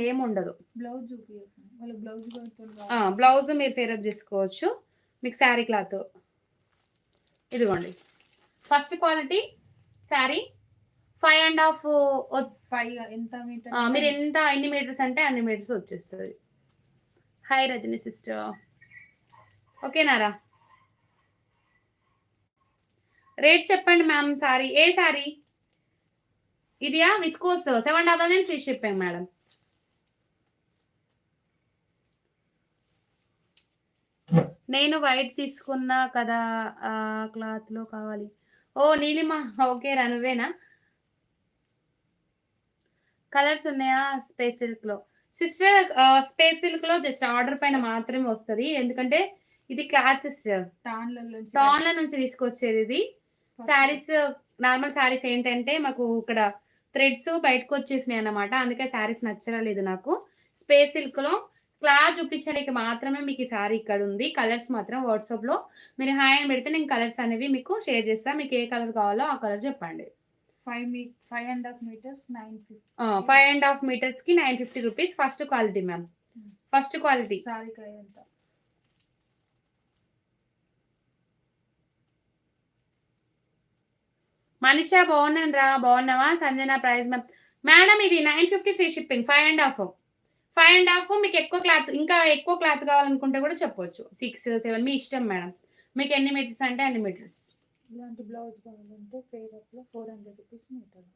ఏం ఉండదు. Blouse blouse మీరు ఫేరప్ చేసుకోవచ్చు. మీకు శారీ క్లాత్ ఇదిగోండి. ఫస్ట్ క్వాలిటీ శారీ 5.5 ఎంత మీటర్ మీరు ఎన్ని మీటర్స్ అంటే అన్ని మీటర్స్ వచ్చేస్తుంది. హాయ్ రజనీ సిస్టర్, ఓకేనారా? రేట్ చెప్పండి మ్యామ్. సారీ ఏ సారీ ఇదియా? Viscose 799 free shipping madam. నేను వైట్ తీసుకున్నా కదా, క్లాత్ లో కావాలి. ఓ నీలిమా, ఓకేరా నువ్వేనా? కలర్స్ ఉన్నాయా స్పేస్ సిల్క్ లో? సిస్టర్ స్పేస్ సిల్క్ లో జస్ట్ ఆర్డర్ పైన మాత్రమే వస్తుంది, ఎందుకంటే ఇది క్లాత్ సిస్టర్. టాన్ల నుంచి తీసుకొచ్చేది ఇది. శారీస్ నార్మల్ శారీస్ ఏంటంటే మాకు ఇక్కడ థ్రెడ్స్ బయటకు వచ్చేసినాయి అన్నమాట, అందుకే శారీస్ నచ్చలేదు నాకు. స్పేస్ సిల్క్ లో క్లాత్ చూపించడానికి మాత్రమే మీకు ఈ శారీ ఇక్కడ ఉంది. కలర్స్ మాత్రం వాట్సాప్ లో మీరు హాయ్ అని పెడితే నేను కలర్స్ అనేవి మీకు షేర్ చేస్తాను. మీకు ఏ కలర్ కావాలో ఆ కలర్ చెప్పండి. 5.5 meters 950. 5.5 meters కి 950 rupees. First quality ma'am, first quality. Sorry ఎంత? మనిషా బాగున్నాను రా, బాగున్నావా? Sanjana price ma'am. మేడం ఇది 950 ఫ్రీ షిప్పింగ్. 5.5 మీకు ఎక్కువ క్లాత్, ఇంకా ఎక్కువ క్లాత్ కావాలనుకుంటే కూడా చెప్పొచ్చు. 6, 7 మీ ఇష్టం మేడం. మీకు ఎన్ని మీటర్స్ అంటే అన్ని మీటర్స్. ఇలాంటి బ్లౌజ్ కావాలంటే ఫేరప్ లో 400 రూపీస్ మీటర్.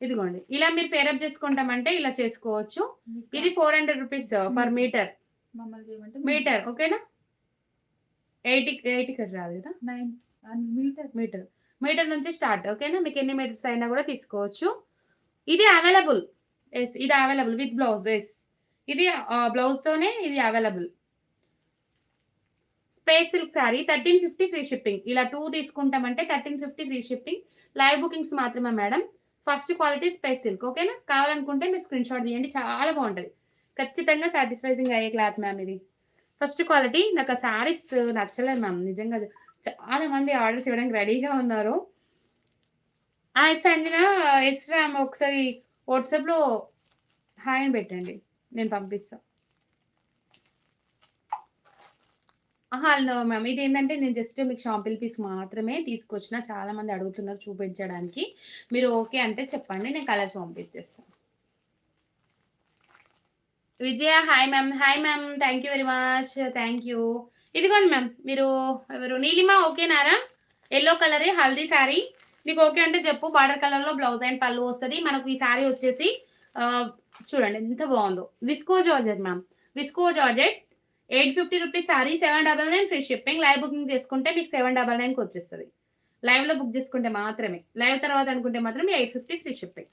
ఇదిగోండి, ఇలా మీరు ఫేరప్ చేసుకుంటామంటే ఇలా చేసుకోవచ్చు. ఇది 400 రూపీస్ ఫర్ మీటర్. మీటర్ ఓకేనా? 80 కట్ రాదు కదా, 9 మీటర్ నుంచి స్టార్ట్. ఓకేనా? మీకు ఎన్ని మీటర్స్ అయినా కూడా తీసుకోవచ్చు. ఇది అవైలబుల్. ఎస్, ఇది అవైలబుల్ విత్ బ్లౌజ్. ఎస్, ఇది బ్లౌజ్ తోనే ఇది available. Space silk sari 1350 free shipping. ఇలా 2 తీసుకుంటామంటే 1350 ఫ్రీ షిప్పింగ్. లైవ్ బుకింగ్స్ మాత్రమే madam. First quality space silk. ఓకేనా? కావాలనుకుంటే మీరు స్క్రీన్ షాట్ తీయండి, చాలా బాగుంటుంది. ఖచ్చితంగా సాటిస్ఫైజింగ్ అయ్యే క్లాత్ మ్యామ్ ఇది. First quality. నాకు ఆ శారీస్ నచ్చలేదు మ్యామ్, నిజంగా చాలా మంది ఆర్డర్స్ ఇవ్వడానికి రెడీగా ఉన్నారు. సంజన ఎస్ రామ్, ఒకసారి వాట్సాప్లో హాయ్ అని పెట్టండి, నేను పంపిస్తాను. హలో మ్యామ్, ఇది ఏంటంటే నేను జస్ట్ మీకు షాంపిల్ పీస్ మాత్రమే తీసుకొచ్చిన, చాలా మంది అడుగుతున్నారు చూపించడానికి. మీరు ఓకే అంటే చెప్పండి, నేను కలర్స్ పంపించేస్తాను. Vijaya hi ma'am. Hi ma'am, thank you very much, thank you. ఇదిగోండి మ్యామ్, మీరు ఎవరు? నీలిమా ఓకేనారా? Yellow colour haldi sari. మీకు ఓకే అంటే చెప్పు. బార్డర్ కలర్ లో బ్లౌజ్ అండ్ పళ్ళు వస్తుంది మనకు. ఈ శారీ వచ్చేసి చూడండి ఎంత బాగుందో. Visco georgette ma'am, visco georgette 850 rupees sari. 799 free shipping. Live booking చేసుకుంటే మీకు 799కి వచ్చేస్తుంది. లైవ్ లో బుక్ చేసుకుంటే మాత్రమే. లైవ్ తర్వాత అనుకుంటే మాత్రం 850 free shipping.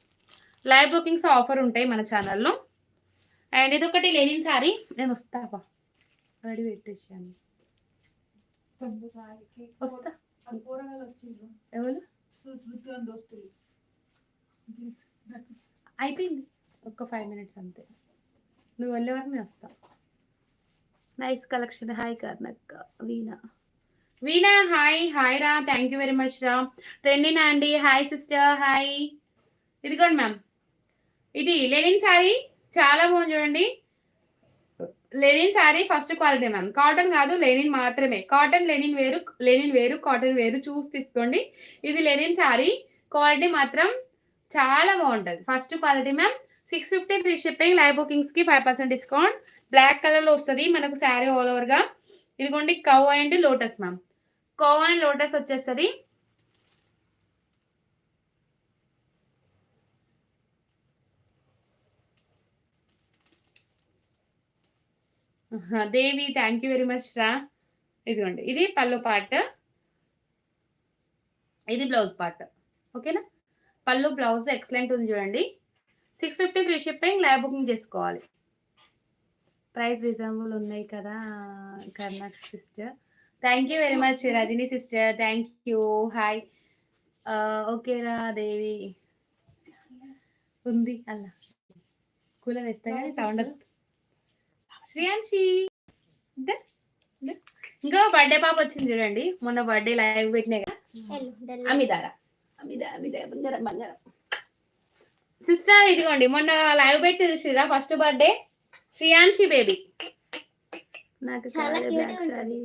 Live bookings offer ఉంటాయి మన ఛానల్లో. అండ్ ఇది ఒకటి లెనిన్ శారీ. నేను వస్తాపా, రెడీ పెట్టేసాను. వస్తా. ఎవరు? అయిపోయింది, ఒక్క 5 minutes అంతే. నువ్వు వెళ్ళే వరకు నేను వస్తా. Nice collection. హాయ్ కర్ణక్క. వీణా హాయ్. హాయ్ రా, థ్యాంక్ యూ వెరీ మచ్ రా. ట్రెండినా అండి, హాయ్ సిస్టర్, హాయ్. ఇదిగోండి మ్యామ్, ఇది లెనిన్ శారీ, చాలా బాగుంది చూడండి. Linen sari first quality ma'am. Cotton కాదు, లెనిన్ మాత్రమే. కాటన్ లెనిన్ వేరు, లెనిన్ వేరు, కాటన్ వేరు, చూసి తీసుకోండి. ఇది లెనిన్ శారీ, క్వాలిటీ మాత్రం చాలా బాగుంటుంది. First quality ma'am. 650 free shipping. Live bookings కి 5% డిస్కౌంట్. బ్లాక్ కలర్ లో వస్తుంది మనకు శారీ ఆల్ ఓవర్ గా. ఇదిగోండి కవ్ and lotus ma'am, కవ్ and lotus వచ్చేస్తుంది. దేవి థ్యాంక్ యూ వెరీ మచ్ రా. ఇదిగోండి, ఇది పళ్ళు పార్ట్, ఇది బ్లౌజ్ పార్ట్. ఓకేనా? పళ్ళు బ్లౌజ్ ఎక్సలెంట్ ఉంది చూడండి. 650 ఫ్రీ షిప్పింగ్. లైవ్ బుకింగ్ చేసుకోవాలి. ప్రైస్ రీజనబుల్ ఉన్నాయి కదా Karnataka sister. Thank you very much Rajani sister, thank you. Hi. ఓకేరా దేవి ఉంది అలా కూలర్ వేస్తా కానీ సౌండ్. శ్రేయాన్షి ఇంకా బర్త్డే పాప వచ్చింది చూడండి, మొన్న బర్త్డే లైవ్ పెట్టినా కదా. అమిదారా, అమిదా బంగారం బంగారం. సిస్టర్ ఇదిగోండి మొన్న లైవ్ పెట్టి చూసిరా ఫస్ట్ బర్త్డే శ్రియాన్షి బేబీ నాకు చాలా చాలా cute బ్లాక్ ఉంటుంది. సారీ